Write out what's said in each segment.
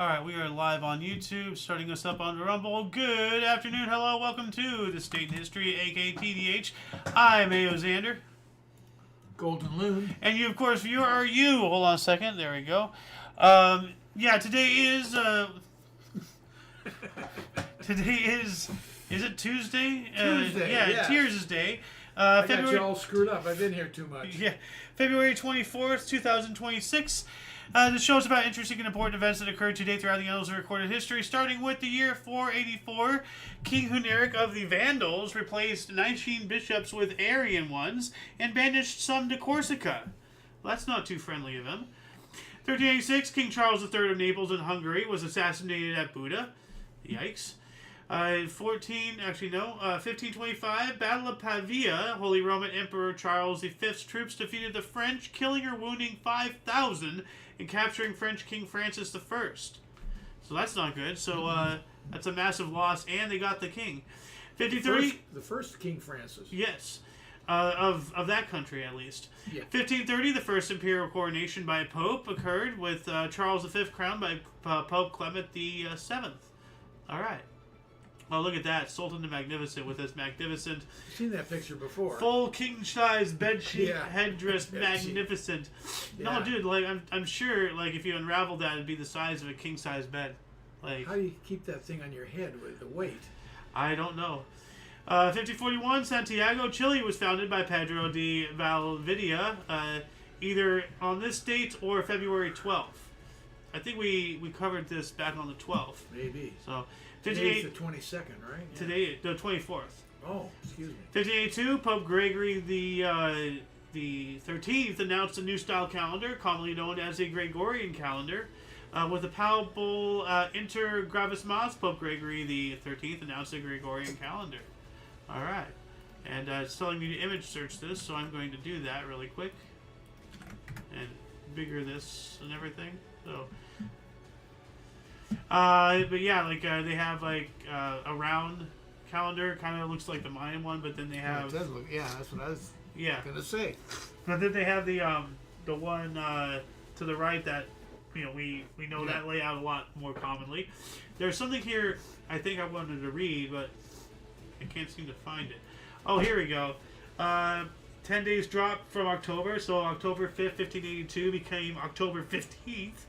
Alright, we are live on YouTube, starting us up on Rumble. Good afternoon, hello, welcome to the State in History, aka TDH. I'm A.O. Xander. Golden Loon. And you, of course, you are you. Hold on a second, there we go. Yeah, today is, is it Tuesday? Tuesday, yeah, Tears' Day. I got you all screwed up. I've been here too much. Yeah, February 24th, 2026. The show is about interesting and important events that occurred today throughout the annals of recorded history, starting with the year 484. King Huneric of the Vandals replaced 19 bishops with Arian ones and banished some to Corsica. Well, that's not too friendly of him. 1386, King Charles III of Naples in Hungary was assassinated at Buda. Yikes. 1525, Battle of Pavia, Holy Roman Emperor Charles V's troops defeated the French, killing or wounding 5,000 and capturing French King Francis I. So that's not good. So that's a massive loss, and they got the king. 1530. The first King Francis. Yes. Of that country, at least. Yeah. 1530, the first imperial coronation by a pope occurred, with Charles V crowned by Pope Clement VII. All right. Oh, look at that. Sultan the Magnificent with his magnificent... I've seen that picture before. Full king-size bedsheet headdress, magnificent. Yeah. No, dude, like, I'm sure, like, if you unraveled that, it'd be the size of a king-size bed. Like, how do you keep that thing on your head with the weight? I don't know. 1541, Santiago, Chile was founded by Pedro de Valdivia, either on this date or February 12th. I think we covered this back on the 12th. Maybe. So... Today's the 22nd, right? Yeah. Today, the 24th. Oh, excuse me. 1582, Pope Gregory the 13th announced a new style calendar, commonly known as a Gregorian calendar. With a palpable inter gravis mas, Pope Gregory the 13th announced a Gregorian calendar. All right. And it's telling me to image search this, so I'm going to do that really quick. And bigger this and everything. So... but yeah, like they have like a round calendar, kind of looks like the Mayan one, but then they have. It does look, yeah, that's what I was gonna say. But then they have the one to the right that we know that layout a lot more commonly. There's something here I think I wanted to read, but I can't seem to find it. Oh, here we go. 10 days drop from October, so October 5th, 1582 became October 15th.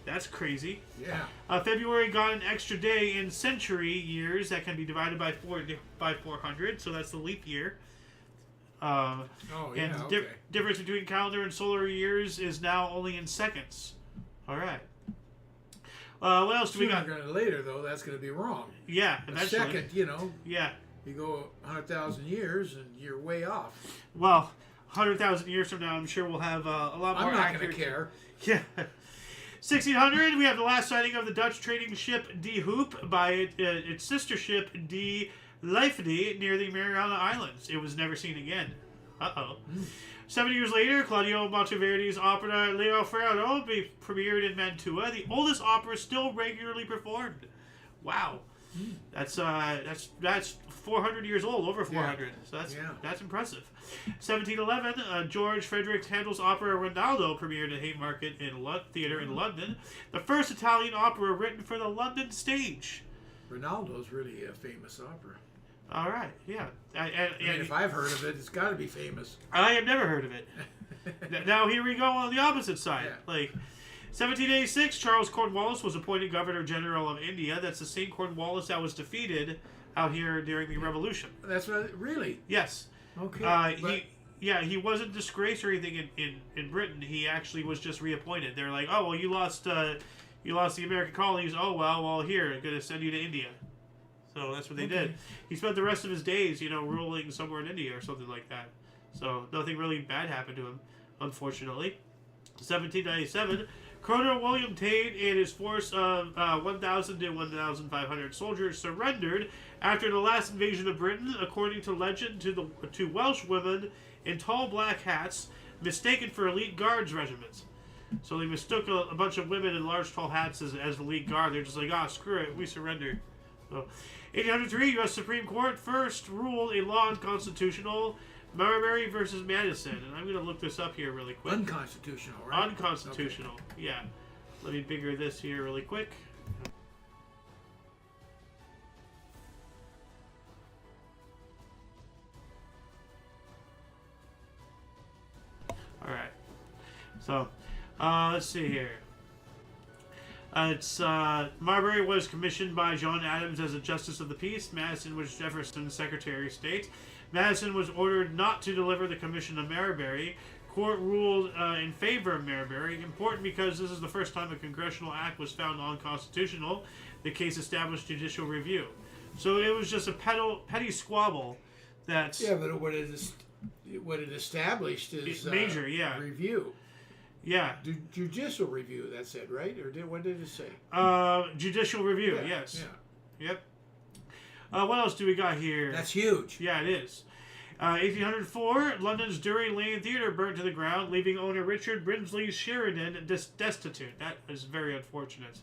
That's crazy. Yeah. February got an extra day in century years that can be divided by 400, so that's the leap year. And the difference between calendar and solar years is now only in seconds. All right. What else do we got? Later, though, that's going to be wrong. Yeah, eventually. A second, Yeah. You go 100,000 years and you're way off. Well, 100,000 years from now, I'm sure we'll have a lot more. I'm not going to care. Yeah. 1600, we have the last sighting of the Dutch trading ship De Hoop by its sister ship De Leifde near the Mariana Islands. It was never seen again. Uh-oh. 7 years later, Claudio Monteverdi's opera Leo Ferraro premiered in Mantua, the oldest opera still regularly performed. Wow. That's 400 years old, over 400. So that's impressive. 1711, George Frederick Handel's opera Rinaldo premiered at Haymarket Theatre in London, the first Italian opera written for the London stage. Rinaldo's really a famous opera. All right, yeah. I mean, if I've heard of it, it's got to be famous. I have never heard of it. Now here we go on the opposite side. Yeah. Like 1786, Charles Cornwallis was appointed Governor General of India. That's the same Cornwallis that was defeated out here during the Revolution. That's what. Really? Yes. Okay. He wasn't disgraced or anything in Britain. He actually was just reappointed. They're like, oh well, you lost the American colonies. Oh well, here, I'm gonna send you to India. So that's what they did. He spent the rest of his days, ruling somewhere in India or something like that. So nothing really bad happened to him, unfortunately. 1797, Colonel William Tate and his force of 1,000 to 1,500 soldiers surrendered after the last invasion of Britain, according to legend, to Welsh women in tall black hats, mistaken for elite guards regiments. So they mistook a bunch of women in large tall hats as elite guard. They're just like, screw it, we surrender. So, 1803, U.S. Supreme Court first ruled a law unconstitutional, Marbury versus Madison. And I'm going to look this up here really quick. Unconstitutional, right? Unconstitutional, yeah. Let me bigger this here really quick. see here. Marbury was commissioned by John Adams as a Justice of the Peace. Madison was Jefferson's Secretary of State. Madison was ordered not to deliver the commission to Marbury. Court ruled in favor of Marbury. Important because this is the first time a congressional act was found unconstitutional. The case established judicial review. So it was just a petty squabble. That's but what it established is major, review. Yeah. Judicial review, that's it, right? Or what did it say? Judicial review, yes. Yeah. Yep. What else do we got here? That's huge. Yeah, it is. 1804, London's Drury Lane Theatre burnt to the ground, leaving owner Richard Brinsley Sheridan destitute. That is very unfortunate.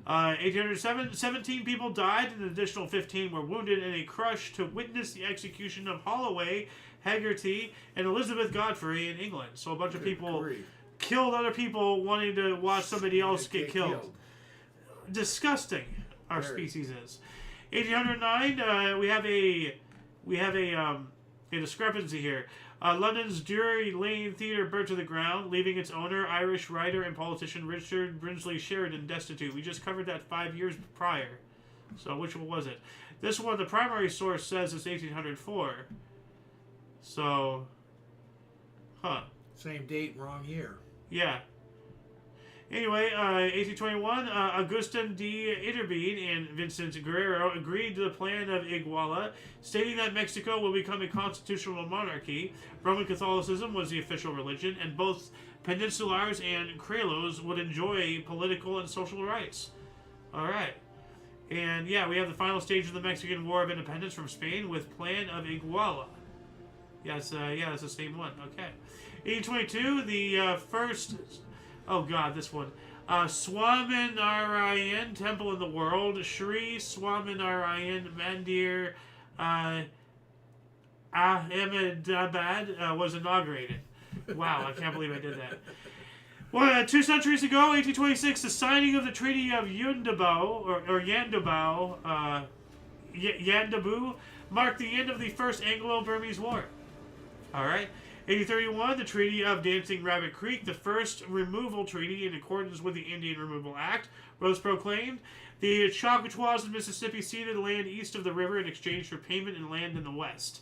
1807, 17 people died and an additional 15 were wounded in a crush to witness the execution of Holloway, Haggerty, and Elizabeth Godfrey in England. So a bunch of people killed other people wanting to watch somebody else get killed. Disgusting, our species is. 1809, we have a discrepancy here. London's Drury Lane Theatre burnt to the ground, leaving its owner, Irish writer and politician Richard Brinsley Sheridan, destitute. We just covered that 5 years prior. So which one was it? This one, the primary source says it's 1804. So, Same date, wrong year. Yeah. Anyway, 1821, Augustin de Iturbide and Vincent Guerrero agreed to the plan of Iguala, stating that Mexico will become a constitutional monarchy. Roman Catholicism was the official religion, and both peninsulars and Creoles would enjoy political and social rights. All right. And yeah, we have the final stage of the Mexican War of Independence from Spain with Plan of Iguala. Yes, it's the same one. Okay. 1822, the first... Oh God, this one. Swaminarayan Temple in the world. Sri Swaminarayan Mandir Ahmedabad was inaugurated. Wow, I can't believe I did that. Well, 2 centuries ago, 1826, the signing of the Treaty of Yandabu marked the end of the First Anglo-Burmese War. All right. 1831, the Treaty of Dancing Rabbit Creek, the first removal treaty in accordance with the Indian Removal Act, was proclaimed. The Choctaws of Mississippi ceded land east of the river in exchange for payment and land in the west.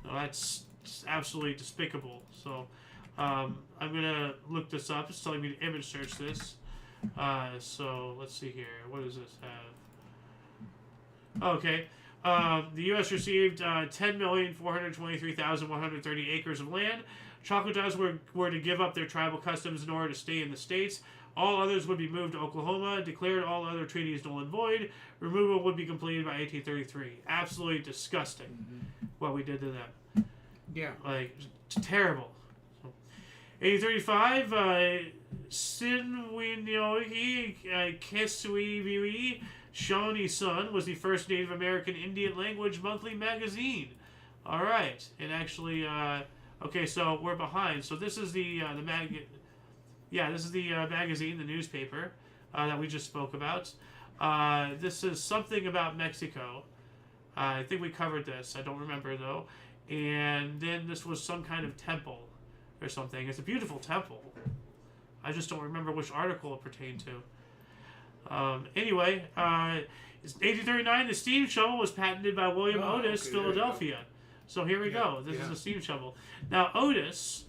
Now, that's absolutely despicable. So, I'm going to look this up. It's telling me to image search this. So, let's see here. What does this have? Okay. The U.S. received 10,423,130 acres of land. Choctaws were to give up their tribal customs in order to stay in the states. All others would be moved to Oklahoma. Declared all other treaties null and void. Removal would be completed by 1833. Absolutely disgusting what we did to them. Yeah. Like, it's terrible. So, 1835, Sinwinohi Kesuiviwi Shawnee Sun was the first Native American Indian language monthly magazine. All right, and actually, okay, so we're behind. So this is the magazine, the newspaper that we just spoke about. This is something about Mexico. I think we covered this. I don't remember though. And then this was some kind of temple or something. It's a beautiful temple. I just don't remember which article it pertained to. Anyway, 1839, the steam shovel was patented by William Otis, Philadelphia. So here we go. This is a steam shovel. Now, Otis,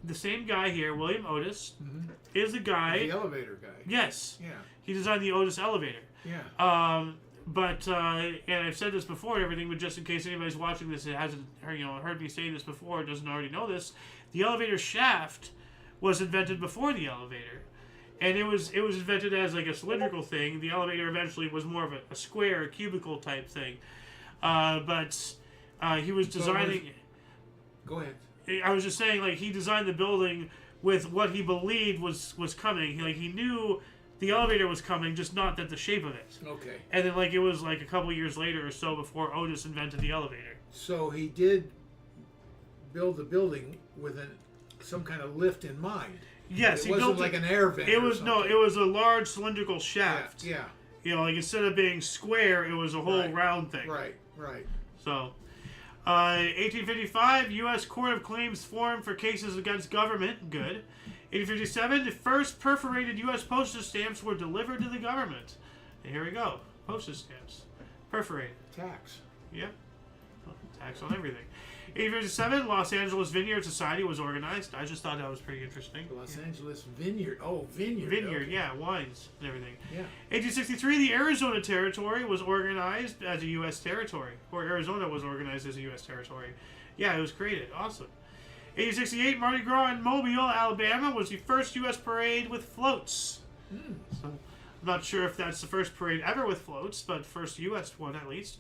the same guy here, William Otis, is the guy... The elevator guy. Yes. Yeah. He designed the Otis elevator. Yeah. But and I've said this before and everything, but just in case anybody's watching this and hasn't heard me say this before, doesn't already know this, the elevator shaft was invented before the elevator. And it was invented as like a cylindrical thing. The elevator eventually was more of a square, cubicle type thing. But he was designing... Go ahead. I was just saying, like, he designed the building with what he believed was coming. He knew the elevator was coming, just not that the shape of it. Okay. And then, like, it was like a couple years later or so before Otis invented the elevator. So he did build the building with some kind of lift in mind. Yes, it wasn't like an air vent. It was it was a large cylindrical shaft. Yeah. Like instead of being square, it was a whole round thing. Right. So, 1855, U.S. Court of Claims formed for cases against government. Good. 1857, the first perforated U.S. postage stamps were delivered to the government. And here we go. Postage stamps. Perforated. Tax. Yep. Tax on everything. 1857, Los Angeles Vineyard Society was organized. I just thought that was pretty interesting. Los Angeles Vineyard. Oh, Vineyard. Vineyard, okay. yeah, wines and everything. Yeah. 1863, the Arizona Territory was organized as a U.S. territory. Or Arizona was organized as a U.S. territory. Yeah, it was created. Awesome. 1868, Mardi Gras in Mobile, Alabama was the first U.S. parade with floats. So, I'm not sure if that's the first parade ever with floats, but first U.S. one at least.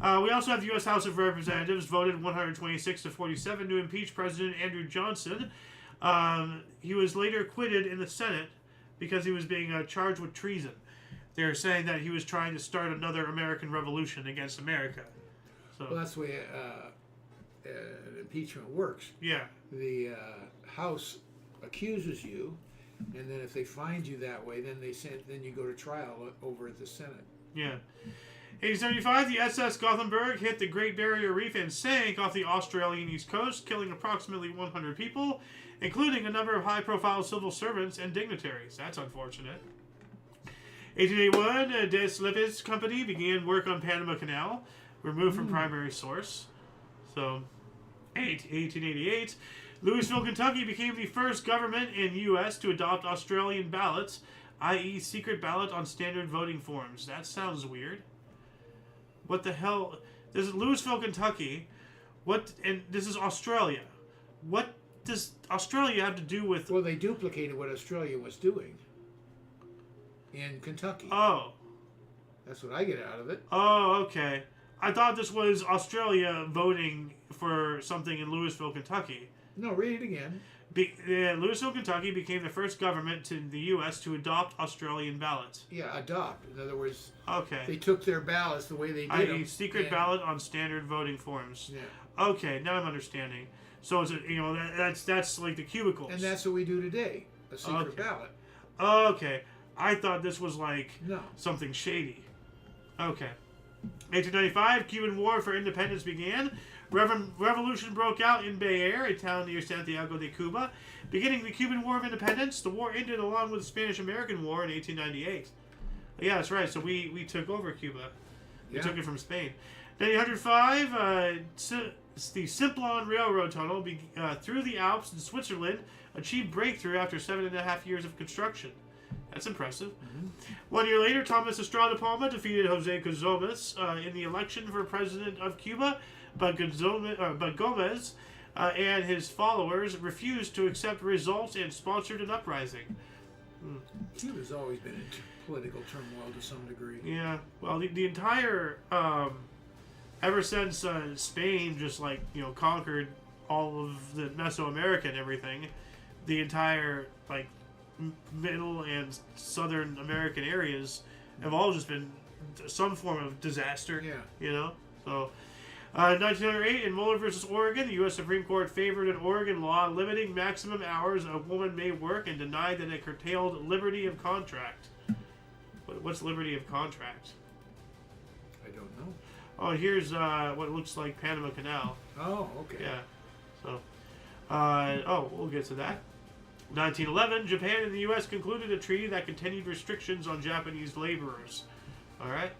We also have the U.S. House of Representatives voted 126 to 47 to impeach President Andrew Johnson. He was later acquitted in the Senate because he was being charged with treason. They're saying that he was trying to start another American revolution against America. So, Well, that's the way impeachment works. yeah. The House accuses you, and then if they find you that way, then then you go to trial over at the Senate. Yeah. 1875, the SS Gothenburg hit the Great Barrier Reef and sank off the Australian east coast, killing approximately 100 people, including a number of high-profile civil servants and dignitaries. That's unfortunate. 1881, Des Lippes Company began work on Panama Canal, removed from primary source. So, 1888, Louisville, Kentucky became the first government in U.S. to adopt Australian ballots, i.e. secret ballot on standard voting forms. That sounds weird. What the hell? This is Louisville, Kentucky. What? And this is Australia. What does Australia have to do with? Well, they duplicated what Australia was doing in Kentucky. Oh. That's what I get out of it. Oh, okay. I thought this was Australia voting for something in Louisville, Kentucky. No, read it again. Louisville, Kentucky became the first government to the U.S. to adopt Australian ballots. Yeah, adopt. In other words, Okay. they took their ballots the way they did them. Secret ballot on standard voting forms. Yeah. Okay, now I'm understanding. So it's that's like the cubicles. And that's what we do today. A secret ballot. Okay. I thought this was like No. something shady. Okay. 1895, Cuban War for Independence began. Revolution broke out in Bay Air, a town near Santiago de Cuba. Beginning the Cuban War of Independence, the war ended along with the Spanish-American War in 1898. Yeah, that's right. So we took over Cuba. We took it from Spain. 1905, the Simplon Railroad Tunnel through the Alps in Switzerland achieved breakthrough after 7.5 years of construction. That's impressive. 1 year later, Thomas Estrada Palma defeated Jose Gomez in the election for president of Cuba, but Gomez and his followers refused to accept results and sponsored an uprising. Cuba's always been in political turmoil to some degree. Yeah, well, the entire ever since Spain just conquered all of the Mesoamerica and everything, the entire middle and southern American areas have all just been some form of disaster. Yeah. You know? So, 1908, in Mueller versus Oregon, the U.S. Supreme Court favored an Oregon law limiting maximum hours a woman may work and denied that it curtailed liberty of contract. What's liberty of contract? I don't know. Oh, here's what looks like Panama Canal. Oh, okay. Yeah. So, we'll get to that. 1911, Japan and the U.S. concluded a treaty that continued restrictions on Japanese laborers. All right.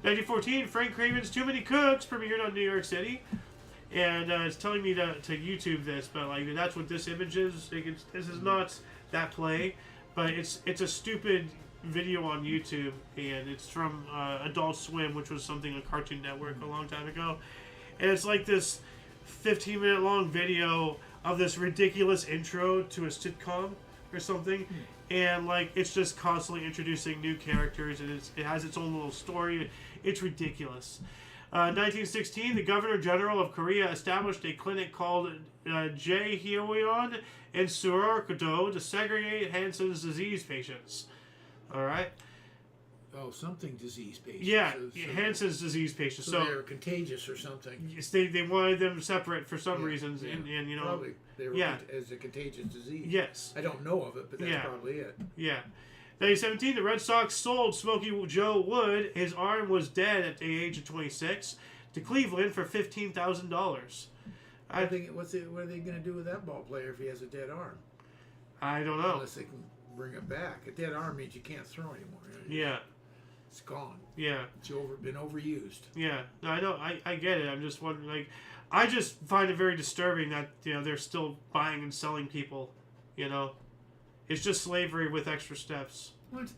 1914, Frank Craven's Too Many Cooks premiered on New York City. And it's telling me to YouTube this, but that's what this image is. This is not that play, but it's a stupid video on YouTube, and it's from Adult Swim, which was something on Cartoon Network a long time ago. And it's like this 15-minute long video of this ridiculous intro to a sitcom or something, and it's just constantly introducing new characters, and it has its own little story. It's ridiculous. 1916, the Governor General of Korea established a clinic called Jaehyoyeon in Surokudo to segregate Hansen's disease patients. All right. Oh, something disease patients. Yeah, Hansen's disease patients. So they were contagious or something. Yes, they wanted them separate for some reasons, and probably they were as a contagious disease. Yes. I don't know of it, but that's probably it. Yeah. 1917, the Red Sox sold Smokey Joe Wood. His arm was dead at the age of 26 to Cleveland for $15,000. What are they going to do with that ball player if he has a dead arm? I don't know. Unless they can bring it back. A dead arm means you can't throw anymore. Yeah. It's gone. Yeah. It's been overused. Yeah. No, I know. I get it. I'm just wondering. Like, I just find it very disturbing that they're still buying and selling people. It's just slavery with extra steps. What?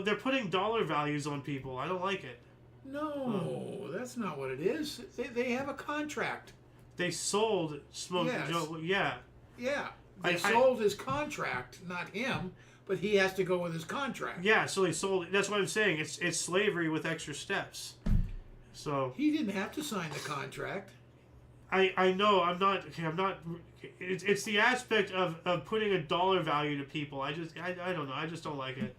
They're putting dollar values on people. I don't like it. No, that's not what it is. They have a contract. They sold Smoking Joe. Yeah. Yeah. They sold his contract, not him, but he has to go with his contract. Yeah, so they sold. That's what I'm saying. It's slavery with extra steps. So he didn't have to sign the contract. I know. I'm not. It's the aspect of putting a dollar value to people. I don't know. I just don't like it.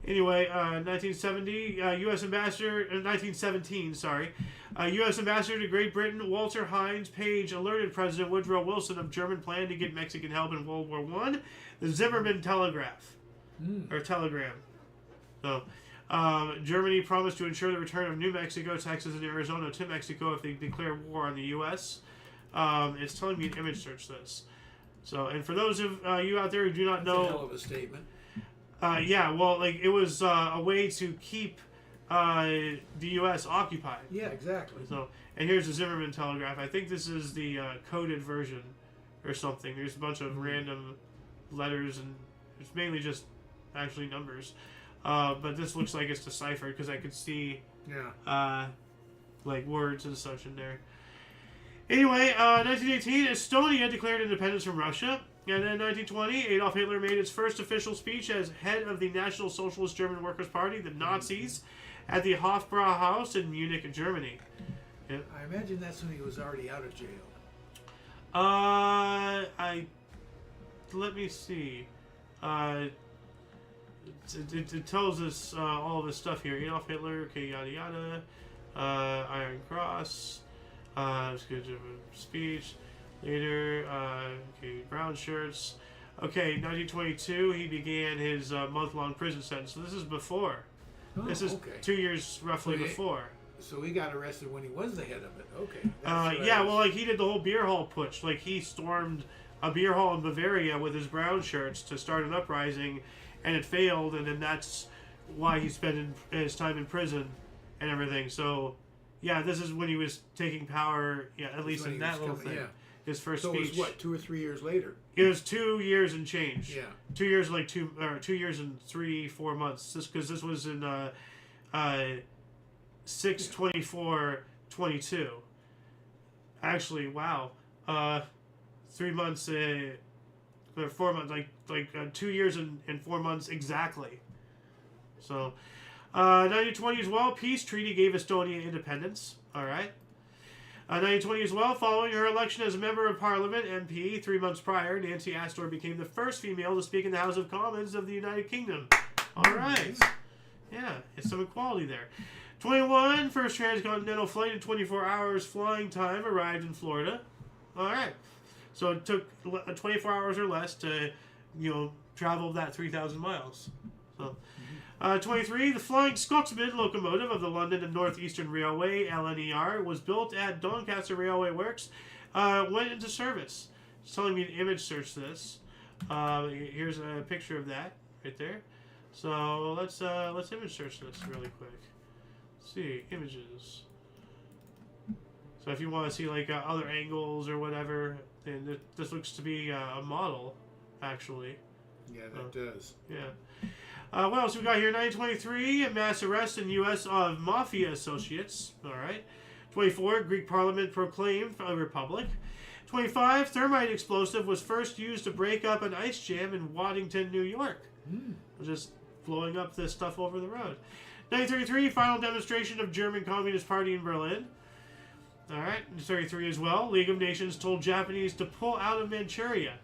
Anyway, 1970, U.S. Ambassador, 1917, sorry. U.S. Ambassador to Great Britain, Walter Hines Page, alerted President Woodrow Wilson of German plan to get Mexican help in World War I. The Zimmermann Telegraph, or Telegram. So, Germany promised to ensure the return of New Mexico, Texas, and Arizona to Mexico if they declare war on the U.S. It's telling me to image search this. So, and for those of you out there who do not know... That's a hell of a statement. Yeah, well, it was a way to keep the U.S. occupied. Yeah, exactly. So, and here's the Zimmermann Telegraph. I think this is the coded version or something. There's a bunch of random letters, and it's mainly just actually numbers. But this looks like it's deciphered because I could see words and such in there. Anyway, 1918, Estonia declared independence from Russia. And then 1920, Adolf Hitler made his first official speech as head of the National Socialist German Workers' Party, the Nazis, at the Hofbrauhaus in Munich, Germany. Yep. I imagine that's when he was already out of jail. Let me see. It tells us all this stuff here. Adolf Hitler, okay, yada yada. Iron Cross. Speech. Later, brown shirts. Okay, 1922, he began his month-long prison sentence. So this is before. This is 2 years roughly before. So he got arrested when he was the head of it. Okay. Well, he did the whole beer hall putsch. He stormed a beer hall in Bavaria with his brown shirts to start an uprising, and it failed, and then that's why he spent his time in prison and everything. So, yeah, this is when he was taking power, at least in that little thing. Yeah. His first speech. So it was what, 2 or 3 years later? It was 2 years and change. Yeah. 2 years, 2 years and 3-4 months. Because this was in 6/24/22. Actually, wow. 3 months, 4 months, 2 years and 4 months exactly. So, 1920 as well. Peace treaty gave Estonia independence. All right. 1920 as well, following her election as a member of Parliament, MP, 3 months prior, Nancy Astor became the first female to speak in the House of Commons of the United Kingdom. All right. Yeah, it's some equality there. 21, first transcontinental flight in 24 hours flying time arrived in Florida. All right. So it took 24 hours or less to, travel that 3,000 miles. So... 23, the Flying Scotsman locomotive of the London and North Eastern Railway, LNER, was built at Doncaster Railway Works, went into service. It's telling me to image search this. Here's a picture of that right there. So let's image search this really quick. Let's see, images. So if you want to see other angles or whatever, then this looks to be a model, actually. Yeah, that does. Yeah. What else we got here? 1923, mass arrest in U.S. of mafia associates. All right. 24, Greek Parliament proclaimed a republic. 25, thermite explosive was first used to break up an ice jam in Waddington, New York. Just blowing up this stuff over the road. 1933, final demonstration of German Communist Party in Berlin. All right. 33 as well, League of Nations told Japanese to pull out of Manchuria.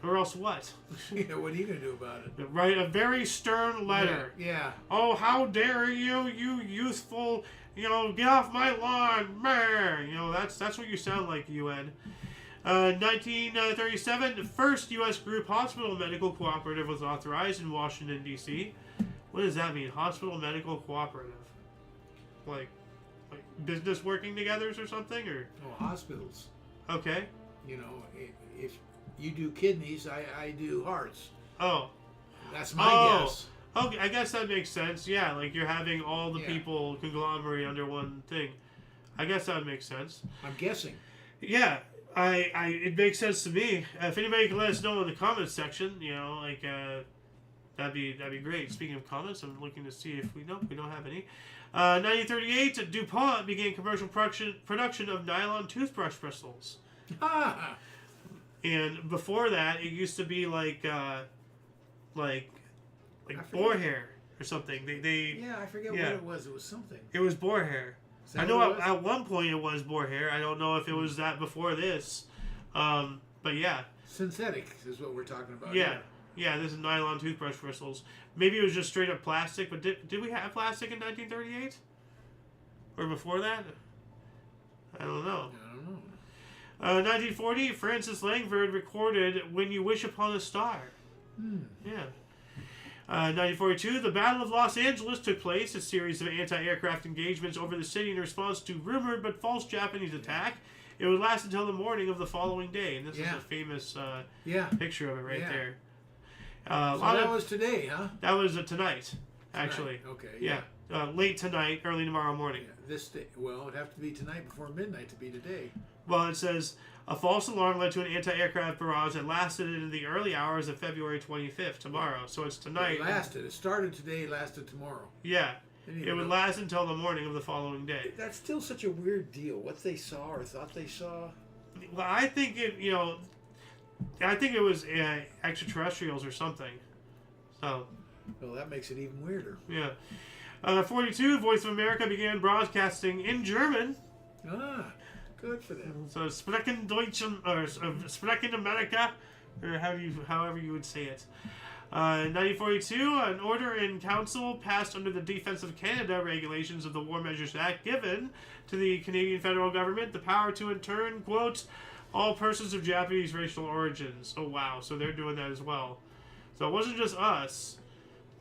Or else what? Yeah, what are you going to do about it? Write a very stern letter. Yeah. Oh, how dare you, you youthful, get off my lawn. That's what you sound like, UN. 1937, the first U.S. group hospital medical cooperative was authorized in Washington, D.C. What does that mean? Hospital medical cooperative? Like business working together or something? Or hospitals. Okay. If you do kidneys, I do hearts. Oh. That's my guess. Okay, I guess that makes sense. Yeah, like you're having all the Yeah. people conglomerate under one thing. I guess that makes sense. I'm guessing. Yeah, it makes sense to me. If anybody can let us know in the comments section, you know, like that'd be great. Speaking of comments, I'm looking to see if we don't have any. 1938, DuPont began commercial production of nylon toothbrush bristles. Ah, And before that, it used to be like I boar forget. hair or something. They yeah, I forget yeah. what it was. It was something. It was boar hair. Is that I know what it was? at one point it was boar hair. I don't know if it was that before this. But yeah. Synthetic is what we're talking about. Yeah. Yeah, this is nylon toothbrush bristles. Maybe it was just straight up plastic, but did we have plastic in 1938? Or before that? I don't know. I don't know. 1940, Francis Langford recorded When You Wish Upon a Star. Yeah. 1942, the Battle of Los Angeles took place, a series of anti-aircraft engagements over the city in response to rumored but false Japanese attack. It would last until the morning of the following day, and this is a famous picture of it right there. So that was today, huh? That was tonight, actually. Tonight. Okay. Yeah. Late tonight, early tomorrow morning. Yeah, this day. Well, it'd have to be tonight before midnight to be today. Well, it says a false alarm led to an anti-aircraft barrage that lasted into the early hours of February 25th, tomorrow. So it's tonight. It lasted. It started today, lasted tomorrow. Yeah. It would last until the morning of the following day. That's still such a weird deal. What they saw or thought they saw. Well, I think it was extraterrestrials or something. So. Well, that makes it even weirder. Yeah. 42, Voice of America began broadcasting in German. Ah, good for them. So Sprechen Deutschen, or Sprechen America, or however you would say it. 1942, an order in council passed under the Defense of Canada regulations of the War Measures Act, given to the Canadian federal government the power to intern, quote, all persons of Japanese racial origins. Oh wow, so they're doing that as well. So it wasn't just us.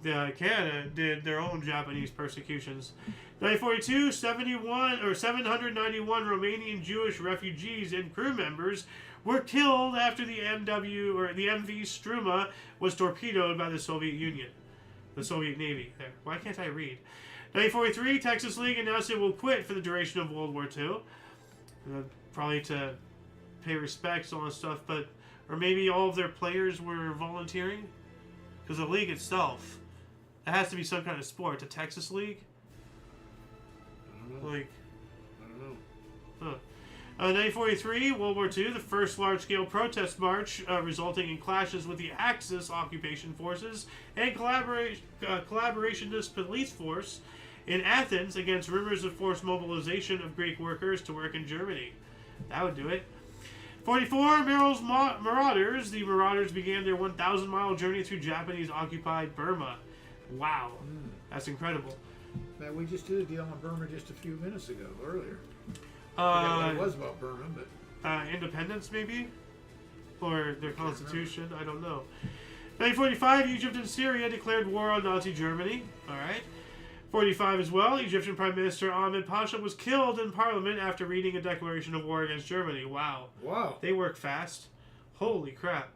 Canada did their own Japanese persecutions. 1942, 791 Romanian Jewish refugees and crew members were killed after the MV Struma was torpedoed by the Soviet Union, the Soviet Navy. There, why can't I read? 1943, Texas League announced it will quit for the duration of World War II, probably to pay respects and all that stuff. Or maybe all of their players were volunteering, because the league itself. It has to be some kind of sport. The Texas League? I don't know. I don't know. Huh. 1943, World War II, the first large-scale protest march resulting in clashes with the Axis occupation forces and collaborationist police force in Athens against rumors of forced mobilization of Greek workers to work in Germany. That would do it. 44, Merrill's Marauders. The Marauders began their 1,000-mile journey through Japanese-occupied Burma. Wow. That's incredible. Now, we just did a deal on Burma just a few minutes ago, earlier. I forget what it was about Burma, but... independence, maybe? Or their constitution? I don't know. 1945, Egypt and Syria declared war on Nazi Germany. Alright. 45 as well, Egyptian Prime Minister Ahmed Pasha was killed in Parliament after reading a declaration of war against Germany. Wow. Wow. They work fast. Holy crap.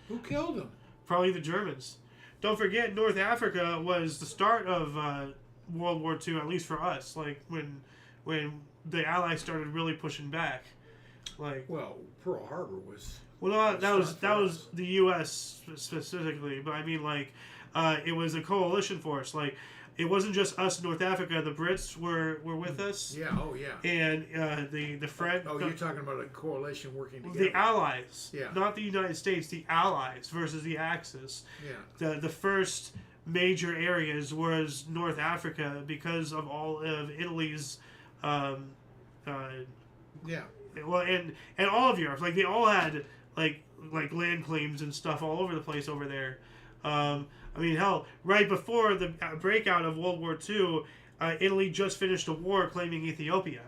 Who killed him? Probably the Germans. Don't forget, North Africa was the start of World War II, at least for us. Like, when the Allies started really pushing back. Like, well, Pearl Harbor was... Well, no, that was the U.S. specifically, but I mean, like, it was a coalition force. Like, it wasn't just us in North Africa. The Brits were with us. Yeah. Oh, yeah. And the French. Oh, you're talking about a coalition working together. The Allies. Yeah. Not the United States. The Allies versus the Axis. Yeah. The first major areas was North Africa because of all of Italy's. Yeah. Well, and all of Europe, like they all had like land claims and stuff all over the place over there. I mean, hell, right before the breakout of World War II, Italy just finished a war claiming Ethiopia.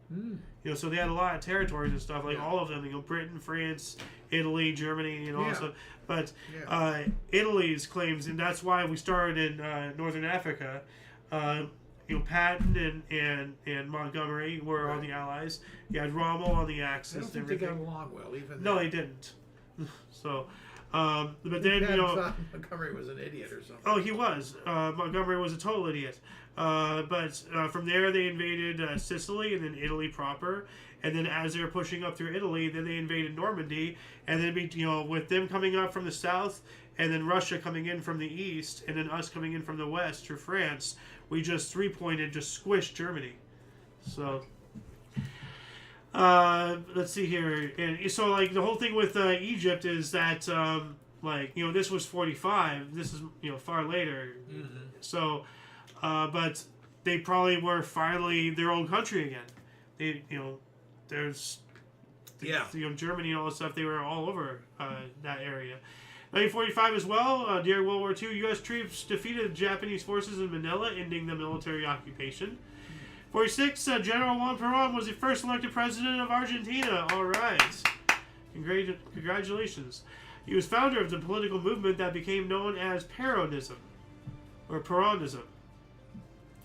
You know, so they had a lot of territories and stuff, like all of them. You know, Britain, France, Italy, Germany, and also. But Italy's claims, and that's why we started in Northern Africa. You know, Patton and Montgomery were on the Allies. You had Rommel on the Axis. I don't think they got along well, even. No, they didn't. So, but then, you know... thought Montgomery was an idiot or something. Oh, he was. Montgomery was a total idiot. But from there, they invaded Sicily and then Italy proper. And then as they were pushing up through Italy, then they invaded Normandy. And then, you know, with them coming up from the south, and then Russia coming in from the east, and then us coming in from the west through France, we just 3-pointed, just squished Germany. So, let's see here. And so, like, the whole thing with Egypt is that, like, you know, this was 45. This is, you know, far later. Mm-hmm. So, but they probably were finally their own country again. They, you know, there's, you know, Germany and all that stuff. They were all over that area. 1945 as well. During World War II, U.S. troops defeated Japanese forces in Manila, ending the military occupation. 46, General Juan Perón was the first elected president of Argentina. All right. Congratulations. He was founder of the political movement that became known as Peronism, or Peronism.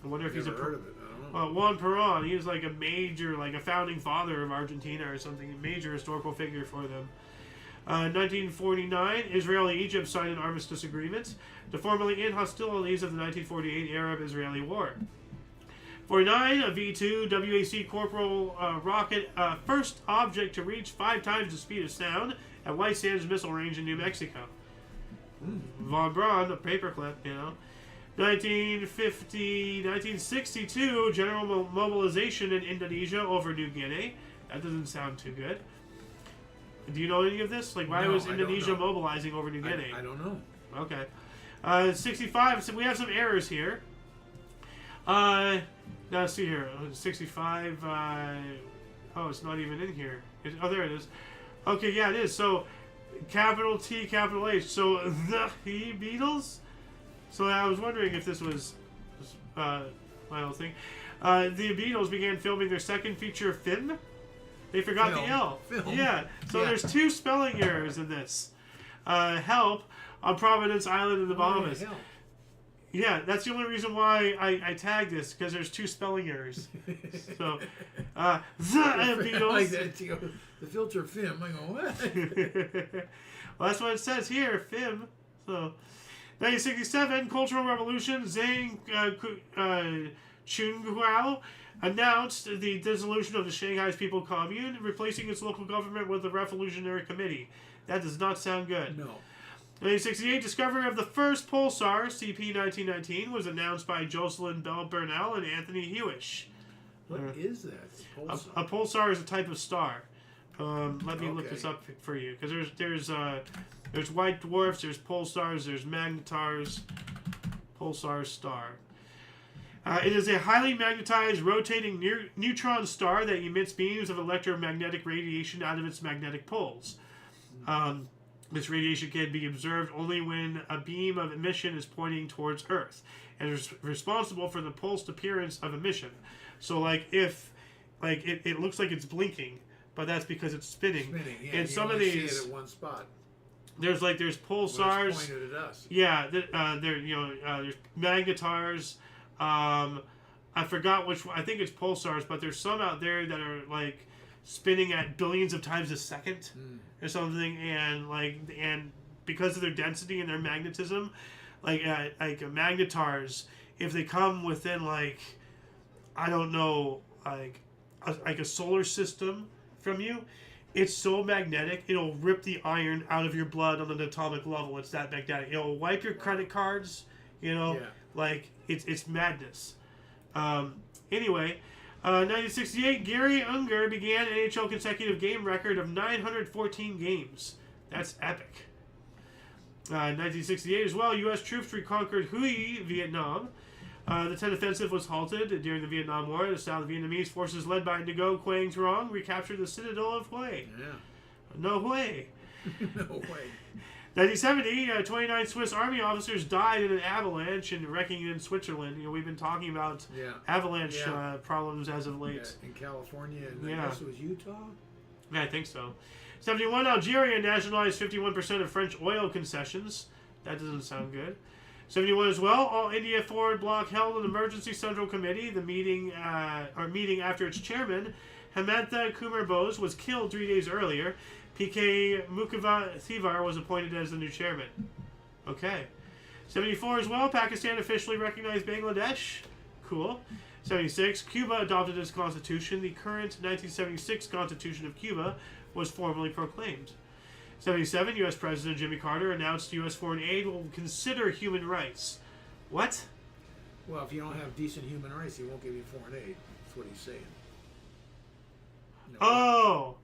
I wonder if he's a... heard of it. I don't know. Juan Perón, he was like a major, like a founding father of Argentina or something, a major historical figure for them. 1949, Israel and Egypt signed an armistice agreement to formally end hostilities of the 1948 Arab-Israeli War. 49, a V-2 WAC Corporal rocket, first object to reach 5 times the speed of sound at White Sands Missile Range in New Mexico. Von Braun, a paperclip, you know. 1962, general mobilization in Indonesia over New Guinea. That doesn't sound too good. Do you know any of this? Like, why was Indonesia mobilizing over New Guinea? I don't know. Okay. 65, so we have some errors here. Now, let's see here. 65, oh, it's not even in here. Oh, there it is. Okay, yeah, it is. So, capital T, capital H. So, the Beatles? So, I was wondering if this was my whole thing. The Beatles began filming their second feature film. They forgot the L. Film. Yeah. So there's 2 spelling errors in this. Help on Providence Island in the Bahamas. Yeah, that's the only reason why I tagged this, because there's 2 spelling errors. So, the Beatles. Like that, you go, the filter film. I go, what? Well, that's what it says here, film. So, 1967, Cultural Revolution, Zhang Chunguao announced the dissolution of the Shanghai People Commune, replacing its local government with the Revolutionary Committee. That does not sound good. No. 1968, discovery of the first pulsar, CP1919, was announced by Jocelyn Bell Burnell and Anthony Hewish. What is that? A pulsar is a type of star. Let me look this up for you, because there's white dwarfs, there's pulsars, there's magnetars, pulsar star. It is a highly magnetized, rotating neutron star that emits beams of electromagnetic radiation out of its magnetic poles. This radiation can be observed only when a beam of emission is pointing towards Earth, and is responsible for the pulsed appearance of emission. So, like, if, like, it looks like it's blinking, but that's because it's spinning. Yeah, and some of these, see it at one spot. There's pulsars. Well, it's pointed at us. Yeah, there's magnetars. I forgot which one. I think it's pulsars, but there's some out there that are like spinning at billions of times a second or something, and because of their density and their magnetism, like magnetars, if they come within like, I don't know, like a solar system from you, it's so magnetic, it'll rip the iron out of your blood on an atomic level. It's that magnetic. It'll wipe your credit cards, you know. Yeah. Like, it's madness. Anyway, 1968, Gary Unger began an NHL consecutive game record of 914 games. That's epic. 1968 as well, U.S. troops reconquered Hue, Vietnam. The Tet Offensive was halted during the Vietnam War. The South Vietnamese forces led by Ngo Quang Truong recaptured the citadel of Hue. Yeah. No way. No way. 1970, 29 Swiss Army officers died in an avalanche and wrecking in Switzerland. You know, we've been talking about avalanche problems as of late. Yeah, in California, and I guess it was Utah? Yeah, I think so. 71, Algeria nationalized 51% of French oil concessions. That doesn't sound good. 71 as well. All India Forward Bloc held an emergency central committee. The meeting after its chairman, Hemantha Kumar Bose, was killed 3 days earlier. P.K. Mukhivar was appointed as the new chairman. Okay. 74 as well. Pakistan officially recognized Bangladesh. Cool. 76. Cuba adopted its constitution. The current 1976 Constitution of Cuba was formally proclaimed. 77. U.S. President Jimmy Carter announced U.S. foreign aid will consider human rights. What? Well, if you don't have decent human rights, he won't give you foreign aid. That's what he's saying. No. Oh!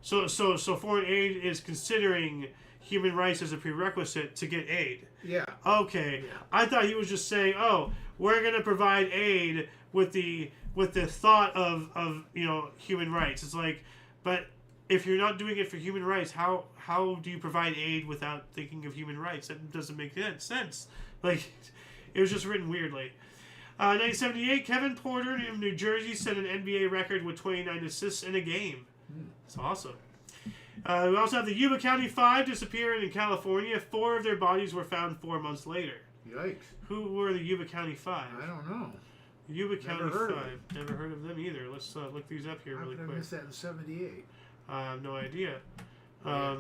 So foreign aid is considering human rights as a prerequisite to get aid. Yeah. Okay. Yeah. I thought he was just saying, "Oh, we're going to provide aid with the thought of human rights." It's like, but if you're not doing it for human rights, how do you provide aid without thinking of human rights? That doesn't make sense. Like, it was just written weirdly. 1978, Kevin Porter in New Jersey set an NBA record with 29 assists in a game. It's awesome. We also have the Yuba County Five disappearing in California. 4 of their bodies were found 4 months later. Yikes. Who were the Yuba County Five? I don't know. Yuba County Never heard of Five. Never heard of them either. Let's look these up here How really could I quick. miss that in 78? I have no idea. Yeah.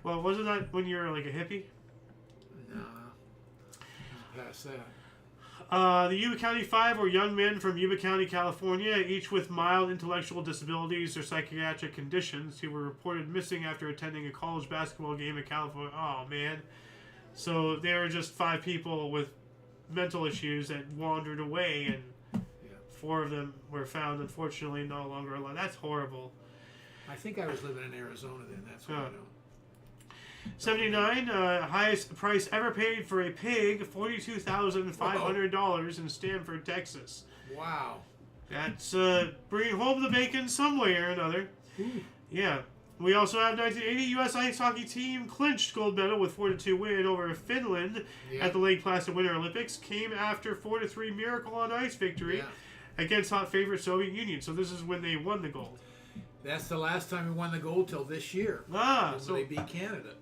Well, wasn't that when you were like a hippie? Nah. Past that. The Yuba County Five were young men from Yuba County, California, each with mild intellectual disabilities or psychiatric conditions, who were reported missing after attending a college basketball game in California. Oh, man. So they were just 5 people with mental issues that wandered away, and 4 of them were found, unfortunately, no longer alive. That's horrible. I think I was living in Arizona then. That's what I know. 79, highest price ever paid for a pig, $42,500 in Stamford, Texas. Wow. That's bringing home the bacon some way or another. Ooh. Yeah. We also have 1980 U.S. ice hockey team clinched gold medal with 4-2 win over Finland at the Lake Placid Winter Olympics. Came after 4-3 Miracle on Ice victory against hot favorite Soviet Union. So this is when they won the gold. That's the last time we won the gold till this year. So they beat Canada.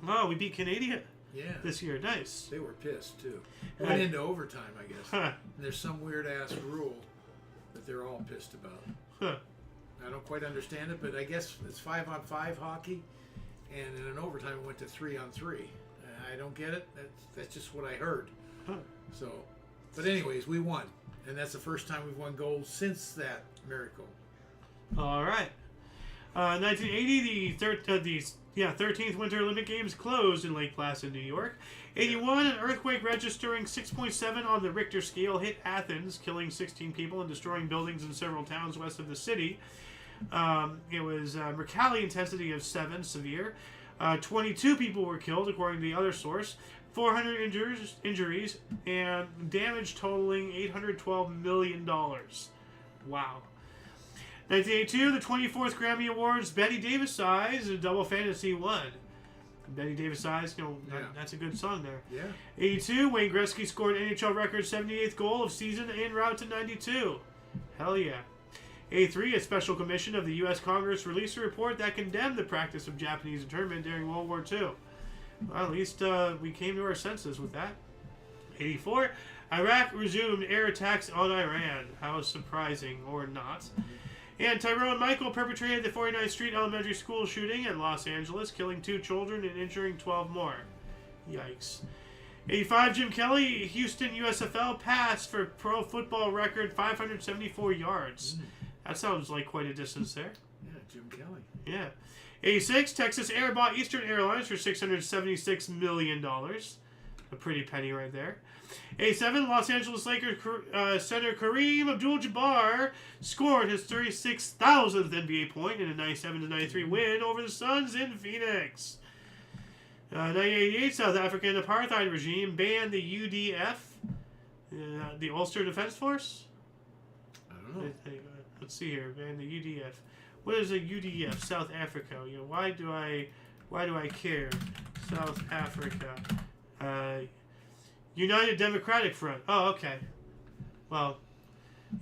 Oh, we beat Canada this year. Nice. They were pissed, too. Went into overtime, I guess. And there's some weird-ass rule that they're all pissed about. I don't quite understand it, but I guess it's 5-on-5 hockey, and in an overtime it went to 3-on-3. I don't get it. That's just what I heard. So, but anyways, we won, and that's the first time we've won gold since that miracle. All right. 1980, the 13th Winter Olympic Games closed in Lake Placid, New York. 81, an earthquake registering 6.7 on the Richter scale hit Athens, killing 16 people and destroying buildings in several towns west of the city. It was Mercalli intensity of 7, severe. 22 people were killed, according to the other source. 400 injuries, and damage totaling $812 million. Wow. 1982, the 24th Grammy Awards, Betty Davis Eyes, a double fantasy won. Betty Davis Eyes, that's a good song there. Yeah. 82, Wayne Gretzky scored NHL record 78th goal of season en route to 92. Hell yeah. 83, a special commission of the U.S. Congress released a report that condemned the practice of Japanese internment during World War II. Well, at least we came to our senses with that. 84, Iraq resumed air attacks on Iran. How surprising, or not. And Tyrone Michael perpetrated the 49th Street Elementary School shooting in Los Angeles, killing 2 children and injuring 12 more. Yikes. 85, Jim Kelly, Houston USFL passed for pro football record 574 yards. That sounds like quite a distance there. Yeah, Jim Kelly. Yeah. 86, Texas Air bought Eastern Airlines for $676 million. A pretty penny right there. 87, Los Angeles Lakers center Kareem Abdul-Jabbar scored his 36,000th NBA point in a 97-93 win over the Suns in Phoenix. 1988, South African apartheid regime banned the UDF, the Ulster Defense Force. I don't know. Let's see here, banned the UDF. What is a UDF? South Africa. Why do I care? South Africa. United Democratic Front. Oh, okay. Well,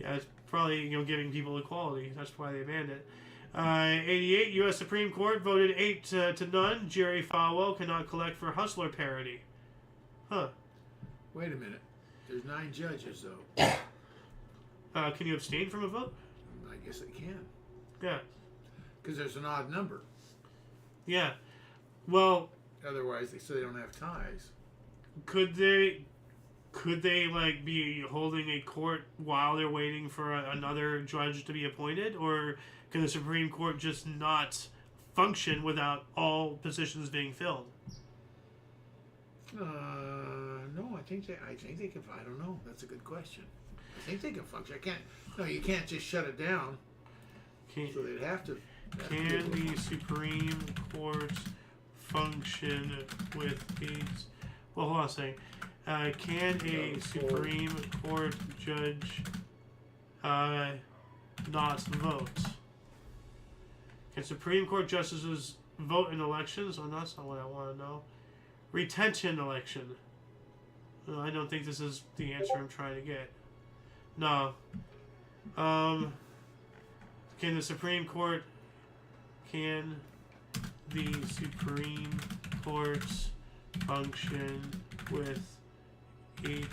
yeah, it's probably giving people equality. That's why they banned it. 88, U.S. Supreme Court voted 8 to none. Jerry Falwell cannot collect for Hustler parody. Huh. Wait a minute. There's 9 judges, though. Can you abstain from a vote? I guess they can. Yeah. Because there's an odd number. Yeah. Well, Otherwise, they don't have ties. could they like be holding a court while they're waiting for another judge to be appointed, or can the Supreme Court just not function without all positions being filled? No, I think they can. I don't know. That's a good question. I think they can function. No, you can't just shut it down. So they'd have to. Can the Supreme Court function with aides? Well, hold on a second. Can a Supreme Court judge not vote? Can Supreme Court justices vote in elections? Oh, that's not what I want to know. Retention election. No, I don't think this is the answer I'm trying to get. No. Can the Supreme Court function with 8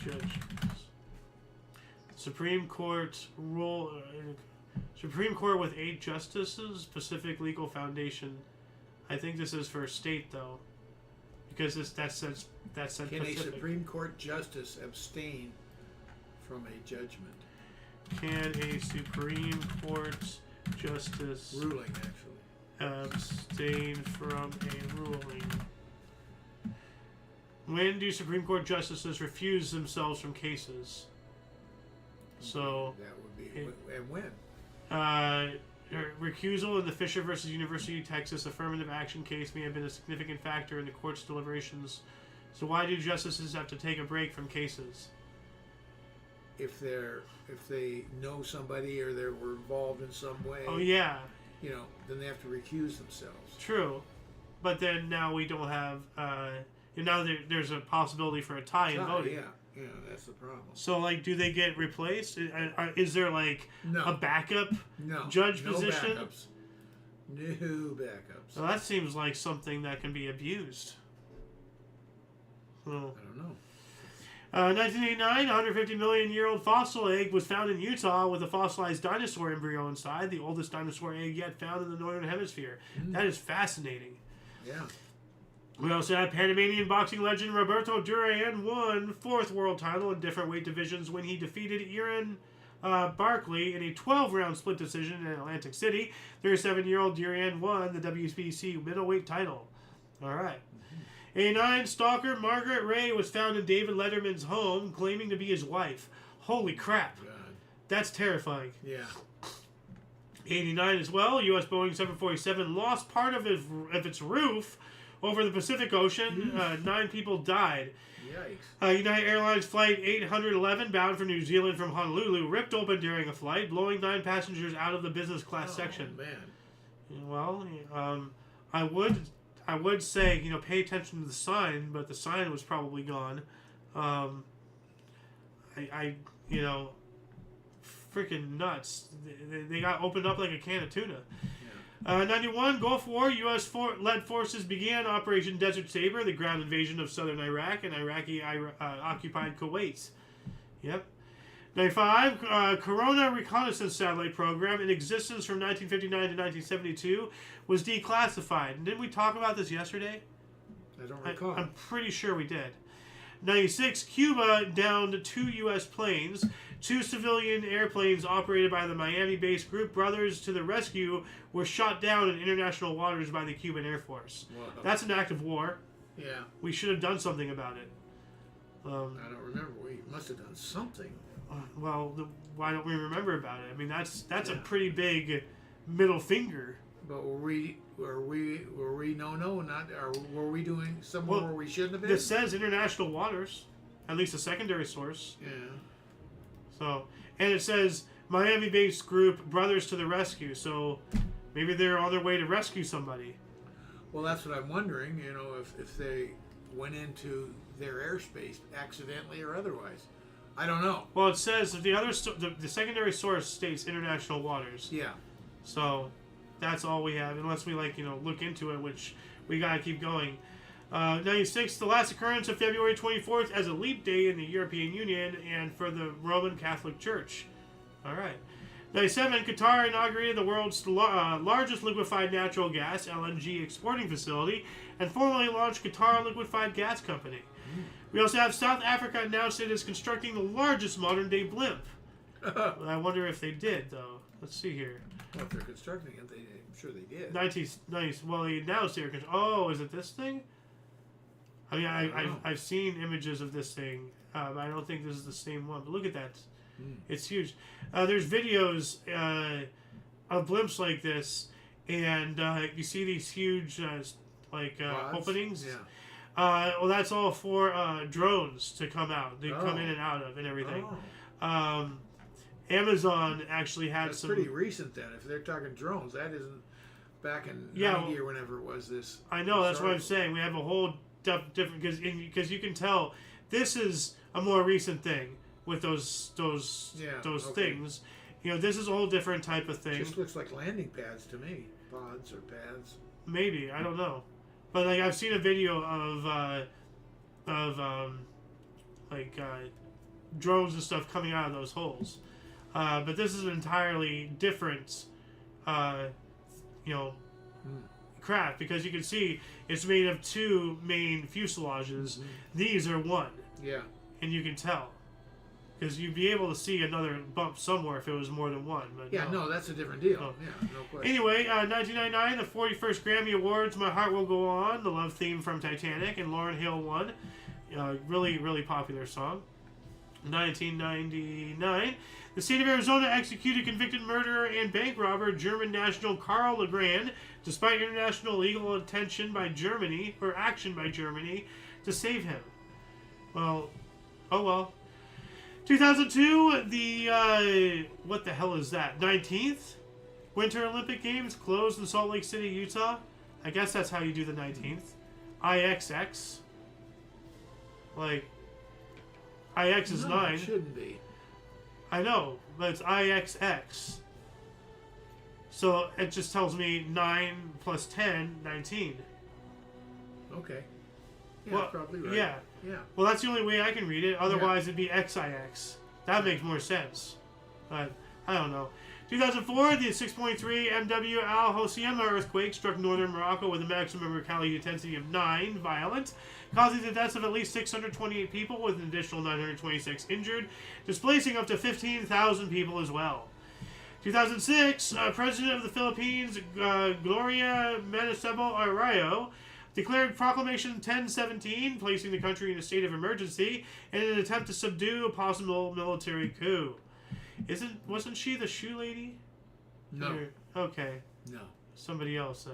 judges? Supreme Court with 8 justices. Pacific Legal Foundation. I think this is for state though, because that says Can Pacific. a Supreme Court justice abstain from a judgment? Can a Supreme Court justice Ruling, actually. abstain from a ruling? When do Supreme Court justices refuse themselves from cases? So that would be and when? Recusal in the Fisher versus University of Texas affirmative action case may have been a significant factor in the court's deliberations. So why do justices have to take a break from cases? If they know somebody or they were involved in some way. Oh yeah. Then they have to recuse themselves. True, but then now we don't have. Now there's a possibility for a tie in voting. Yeah, that's the problem. So, like, do they get replaced? Is there, like, a backup judge position? Backups. No backups. Well, that seems like something that can be abused. Well, I don't know. 1989, 150 million year old fossil egg was found in Utah with a fossilized dinosaur embryo inside, the oldest dinosaur egg yet found in the northern hemisphere. That is fascinating. Yeah. We also have Panamanian boxing legend Roberto Duran won 4th world title in different weight divisions when he defeated Aaron Barkley in a 12-round split decision in Atlantic City. 37-year-old Duran won the WBC middleweight title. All right. 89, stalker Margaret Ray was found in David Letterman's home, claiming to be his wife. Holy crap. God. That's terrifying. Yeah. 89 as well, U.S. Boeing 747 lost part of its roof over the Pacific Ocean. 9 people died. Yikes. United Airlines Flight 811, bound for New Zealand from Honolulu, ripped open during a flight, blowing 9 passengers out of the business class section. Man. Well, I would say, pay attention to the sign, but the sign was probably gone. Freaking nuts. They got opened up like a can of tuna. 91, Gulf War, U.S.-led forces began Operation Desert Saber, the ground invasion of southern Iraq and Iraqi-occupied Kuwait. Yep. 95, Corona Reconnaissance Satellite Program, in existence from 1959 to 1972, was declassified. Didn't we talk about this yesterday? I don't recall. I'm pretty sure we did. 96, Cuba downed 2 U.S. planes. 2 civilian airplanes operated by the Miami-based group Brothers to the Rescue were shot down in international waters by the Cuban Air Force. Whoa. That's an act of war. Yeah. We should have done something about it. I don't remember. We must have done something. Why don't we remember about it? I mean, that's a pretty big middle finger. But were we were we doing somewhere where we shouldn't have been? It says international waters, at least a secondary source. Yeah. So, and it says Miami-based group Brothers to the Rescue. So, maybe they're on their way to rescue somebody. Well, that's what I'm wondering. If they went into their airspace accidentally or otherwise. I don't know. Well, it says the secondary source states international waters. Yeah. So, that's all we have, unless we look into it, which we gotta keep going. 96, the last occurrence of February 24th as a leap day in the European Union and for the Roman Catholic Church. All right. 97, Qatar inaugurated the world's largest liquefied natural gas (LNG) exporting facility and formally launched Qatar Liquefied Gas Company. We also have South Africa announced it is constructing the largest modern-day blimp. I wonder if they did, though. Let's see here. Well, if they're constructing it, I'm sure they did. 90s. Well, they announced they were oh, is it this thing? I mean, I've seen images of this thing, but I don't think this is the same one. But look at that. It's huge. There's videos of blimps like this, and you see these huge openings. Yeah. Well, that's all for drones to come out. They come in and out of and everything. Amazon actually had That's some... pretty recent then. If they're talking drones, that isn't back in 90 or whenever it was this. I know, that's what I'm saying. We have a whole different... Because you can tell this is a more recent thing with those things. You know, this is a whole different type of thing. It just looks like landing pads to me. Pods or pads. Maybe. I don't know. But like I've seen a video of drones and stuff coming out of those holes. But this is an entirely different, craft, because you can see it's made of two main fuselages. These are one. Yeah. And you can tell. Because you'd be able to see another bump somewhere if it was more than one. But no, that's a different deal. Oh. Yeah, no question. Anyway, 1999, the 41st Grammy Awards, My Heart Will Go On, the love theme from Titanic, and Lauryn Hill won. Really, really popular song. 1999, the state of Arizona executed convicted murderer and bank robber German national Karl Legrand, despite international legal action by Germany to save him. Well, oh well. 2002, the what the hell is that? 19th Winter Olympic Games closed in Salt Lake City, Utah. I guess that's how you do the 19th. IXX. Like, IX is 9. It shouldn't be. I know, but it's IXX. So it just tells me 9 plus 10, 19. Okay. Yeah, well, probably right. Yeah. Yeah. Well, that's the only way I can read it. Otherwise, it'd be XIX. That makes more sense. But I don't know. 2004, the 6.3 MW Al Hoceima earthquake struck northern Morocco with a maximum locality intensity of 9, violent, causing the deaths of at least 628 people with an additional 926 injured, displacing up to 15,000 people as well. 2006, President of the Philippines, Gloria Macapagal-Arroyo, declared Proclamation 1017, placing the country in a state of emergency in an attempt to subdue a possible military coup. Wasn't she the shoe lady? No. Okay. No. Somebody else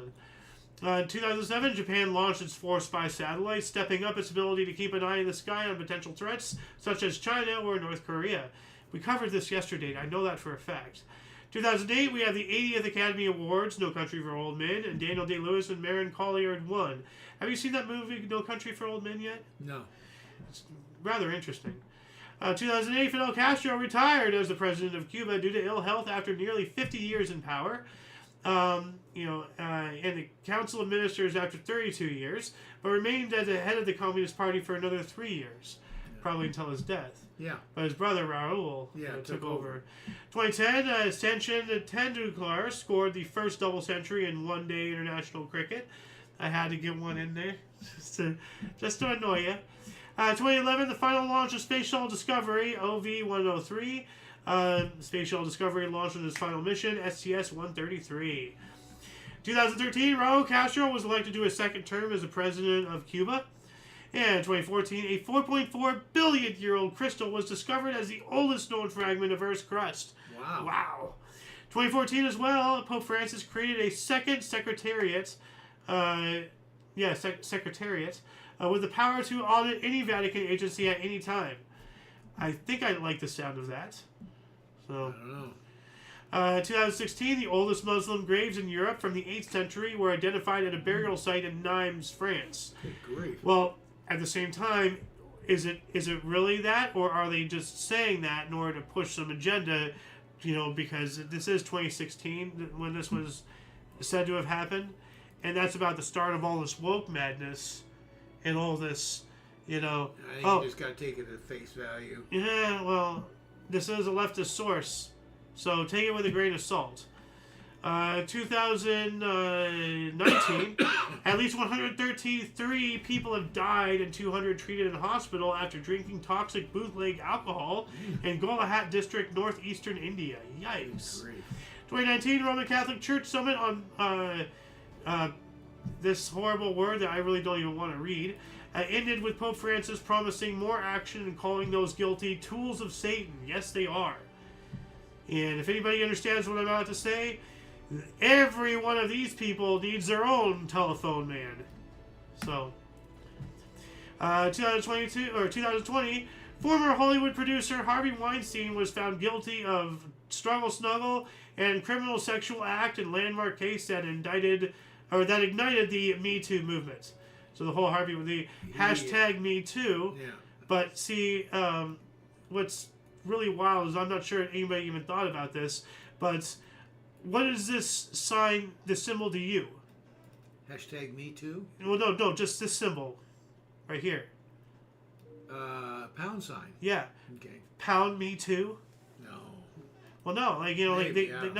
then. 2007, Japan launched its 4 spy satellites, stepping up its ability to keep an eye in the sky on potential threats, such as China or North Korea. We covered this yesterday, I know that for a fact. 2008, we have the 80th Academy Awards, No Country for Old Men, and Daniel Day-Lewis and Marion Cotillard won. Have you seen that movie, No Country for Old Men, yet? No. It's rather interesting. 2008, Fidel Castro retired as the president of Cuba due to ill health after nearly 50 years in power. And the council of ministers after 32 years, but remained as the head of the Communist Party for another 3 years, probably until his death. Yeah. But his brother Raul took over. 2010, Sachin Tendulkar scored the first double century in one-day international cricket. I had to get one in there just to annoy you. 2011, the final launch of Space Shuttle Discovery, OV-103. Space Shuttle Discovery launched on its final mission, STS-133. 2013, Raul Castro was elected to his second term as the president of Cuba. And 2014, a 4.4 billion-year-old crystal was discovered as the oldest known fragment of Earth's crust. Wow. 2014 as well, Pope Francis created a second secretariat, with the power to audit any Vatican agency at any time. I think I like the sound of that. So, I don't know. 2016, the oldest Muslim graves in Europe from the 8th century were identified at a burial site in Nimes, France. Good grief. Well, at the same time, is it really that, or are they just saying that in order to push some agenda? Because this is 2016 when this was said to have happened, and that's about the start of all this woke madness. in all this, you know. I think you just got to take it at face value. Yeah, well, this is a leftist source, so take it with a grain of salt. 2019, at least 133 people have died and 200 treated in hospital after drinking toxic bootleg alcohol in Golaghat district, northeastern India. Yikes. 2019 Roman Catholic Church Summit on this horrible word that I really don't even want to read ended with Pope Francis promising more action and calling those guilty tools of Satan. Yes, they are. And if anybody understands what I'm about to say, every one of these people needs their own telephone man. So, 2020, former Hollywood producer Harvey Weinstein was found guilty of struggle snuggle and criminal sexual act in landmark case that ignited the Me Too movement. So the whole the hashtag Me Too. Yeah. But see, what's really wild is I'm not sure anybody even thought about this, but what is this sign, this symbol to you? Hashtag Me Too? Well, no, just this symbol right here. Pound sign. Yeah. Okay. Pound Me Too? No. Well, no, like, you know, Maybe, they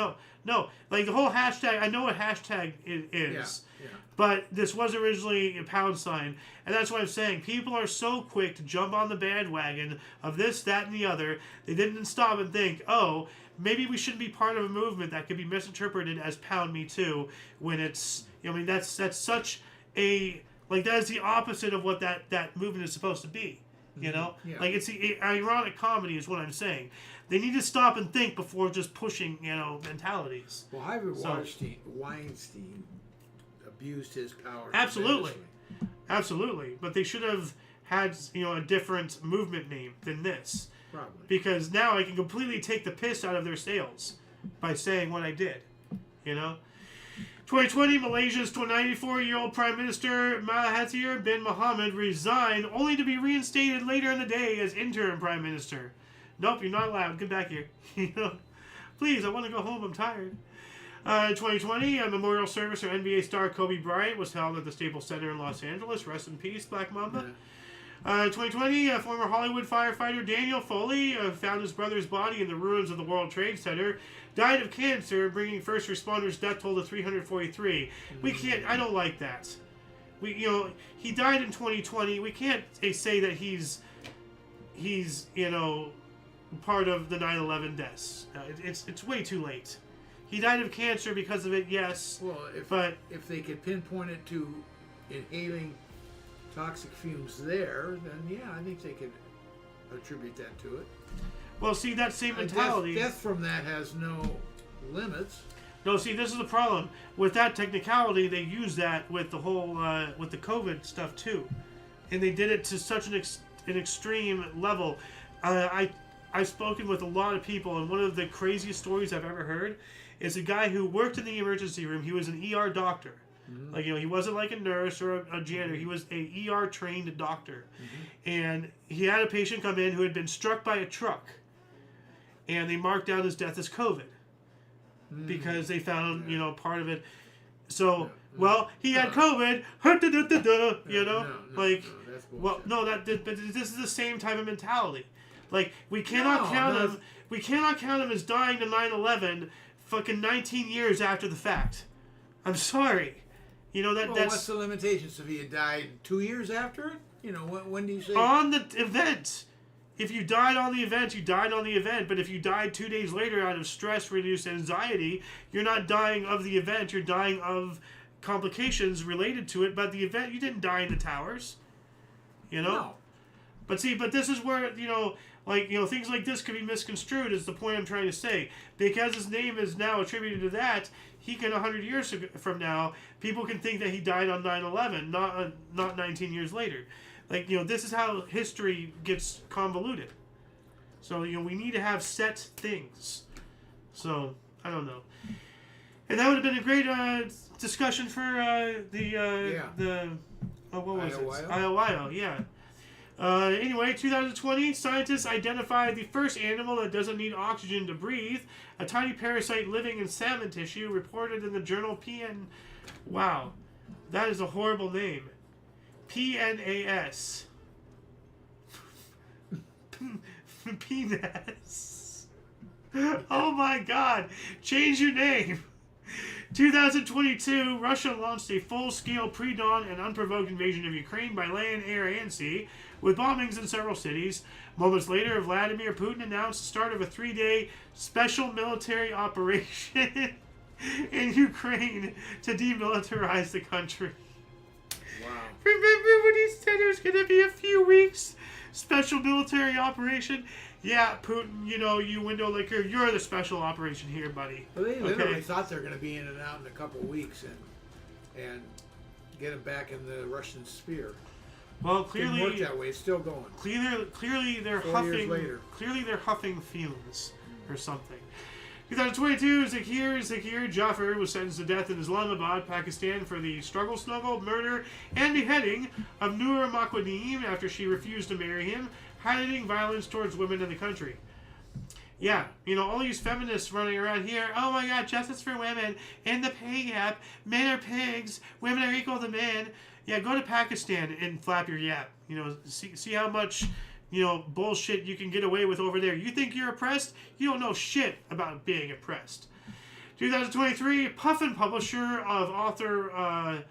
no, like the whole hashtag, I know what hashtag it is. Yeah. But this was originally a pound sign, and that's what I'm saying. People are so quick to jump on the bandwagon of this, that, and the other. They didn't stop and think, oh, maybe we shouldn't be part of a movement that could be misinterpreted as pound me too, when it's, you know, I mean, that's such a, like, that is the opposite of what that movement is supposed to be, you know? Yeah. Like, it's the ironic comedy is what I'm saying. They need to stop and think before just pushing, you know, mentalities. Well, Harvey Weinstein abused his power. Absolutely. Absolutely. But they should have had, you know, a different movement name than this. Probably. Because now I can completely take the piss out of their sails by saying what I did. You know? 2020, Malaysia's 94-year-old Prime Minister Mahathir bin Mohamad resigned only to be reinstated later in the day as interim Prime Minister. Nope, you're not allowed. Get back here. You know? Please, I want to go home. I'm tired. 2020, a memorial service for NBA star Kobe Bryant was held at the Staples Center in Los Angeles. Rest in peace, Black Mamba. 2020, former Hollywood firefighter Daniel Foley found his brother's body in the ruins of the World Trade Center. Died of cancer, bringing first responders' death toll to 343. We can't. I don't like that. You know, he died in 2020. We can't say that he's you know, part of the 9/11 deaths. It's way too late. He died of cancer because of it, yes. Well, if they could pinpoint it to inhaling toxic fumes there, then yeah, I think they could attribute that to it. Well, see, that same mentality. Death from that has no limits. No, see, this is the problem with that technicality. They use that with the whole with the COVID stuff too, and they did it to such an extreme level. I've spoken with a lot of people, and one of the craziest stories I've ever heard is a guy who worked in the emergency room. He was an ER doctor. Mm-hmm. Like, you know, he wasn't like a nurse or a janitor. He was a ER trained doctor. Mm-hmm. And he had a patient come in who had been struck by a truck. And they marked down his death as COVID. Mm-hmm. Because they found, you know, part of it. So, well, he had COVID. You know? But this is the same type of mentality. Like, we cannot count him. We cannot count him as dying to 9/11 fucking 19 years after the fact. I'm sorry. You know, that's... what's the limitations? If he had died 2 years after it? You know, when do you say... On the event. If you died on the event, you died on the event. But if you died 2 days later out of stress-reduced anxiety, you're not dying of the event. You're dying of complications related to it. But the event, you didn't die in the towers. You know? No. But see, this is where, you know... Like, you know, things like this could be misconstrued is the point I'm trying to say. Because his name is now attributed to that, he can, 100 years from now, people can think that he died on 9/11, not 19 years later. Like, you know, this is how history gets convoluted. So, you know, we need to have set things. So, I don't know. And that would have been a great discussion for what was IOYO? it? IOYO, yeah. Anyway, 2020, scientists identified the first animal that doesn't need oxygen to breathe, a tiny parasite living in salmon tissue, reported in the journal PN. Wow, that is a horrible name. PNAS. PNAS. Oh my God. Change your name. 2022, Russia launched a full-scale pre-dawn and unprovoked invasion of Ukraine by land, air, and sea, with bombings in several cities. Moments later, Vladimir Putin announced the start of a 3-day special military operation in Ukraine to demilitarize the country. Wow. Remember when he said it was going to be a few weeks? Special military operation? Yeah, Putin, you window licker, you're the special operation here, buddy. Well, they literally thought they were going to be in and out in a couple of weeks and get him back in the Russian sphere. Well, clearly didn't work that way. It's still going. Clearly they're 4 huffing. years later. Clearly they're huffing fumes or something. 2022, Zakir Jaffer was sentenced to death in Islamabad, Pakistan, for the struggle, snuggle, murder, and beheading of Noor Makwadim after she refused to marry him, highlighting violence towards women in the country. Yeah, all these feminists running around here, oh my God, justice for women, and the pay gap, men are pigs, women are equal to men. Yeah, go to Pakistan and flap your yap. See how much, bullshit you can get away with over there. You think you're oppressed? You don't know shit about being oppressed. 2023, Puffin, publisher of author,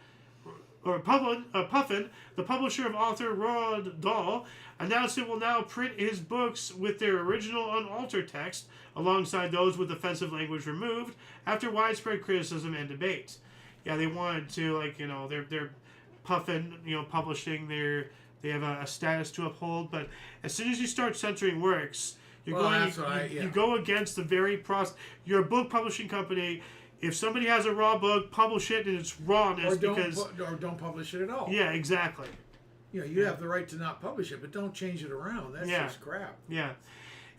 Puffin, the publisher of author Roald Dahl, announced it will now print his books with their original unaltered text, alongside those with offensive language removed, after widespread criticism and debate. Yeah, they wanted to, they're Puffin, publishing they have a status to uphold, but as soon as you start censoring works, you go against the very process. You're a book publishing company. If somebody has a raw book, publish it in its rawness, or don't publish it at all. Yeah, exactly. You have the right to not publish it, but don't change it around. That's just crap. Yeah.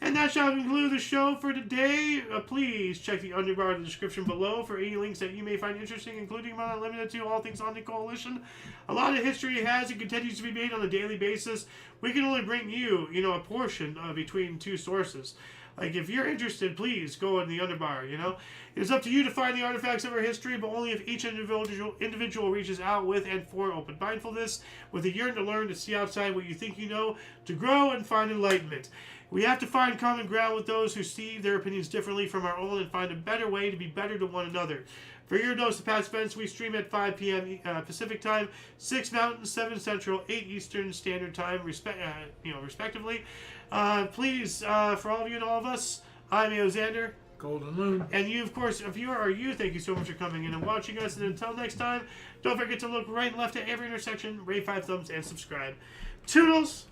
And that shall conclude the show for today. Please check the underbar in the description below for any links that you may find interesting, including but not limited to all things on the Coalition. A lot of history has and continues to be made on a daily basis. We can only bring you, a portion between two sources. Like, if you're interested, please go in the underbar, It's up to you to find the artifacts of our history, but only if each individual reaches out with and for open mindfulness, with a yearn to learn, to see outside what you think you know, to grow and find enlightenment. We have to find common ground with those who see their opinions differently from our own and find a better way to be better to one another. For your dose of past events, we stream at 5 p.m. Pacific Time, 6 Mountain, 7 Central, 8 Eastern Standard Time, respectively. Please, for all of you and all of us, I'm Xander. Golden Loon. And you, of course, if you are you, thank you so much for coming in and watching us. And until next time, don't forget to look right and left at every intersection, rate 5 thumbs, and subscribe. Toodles!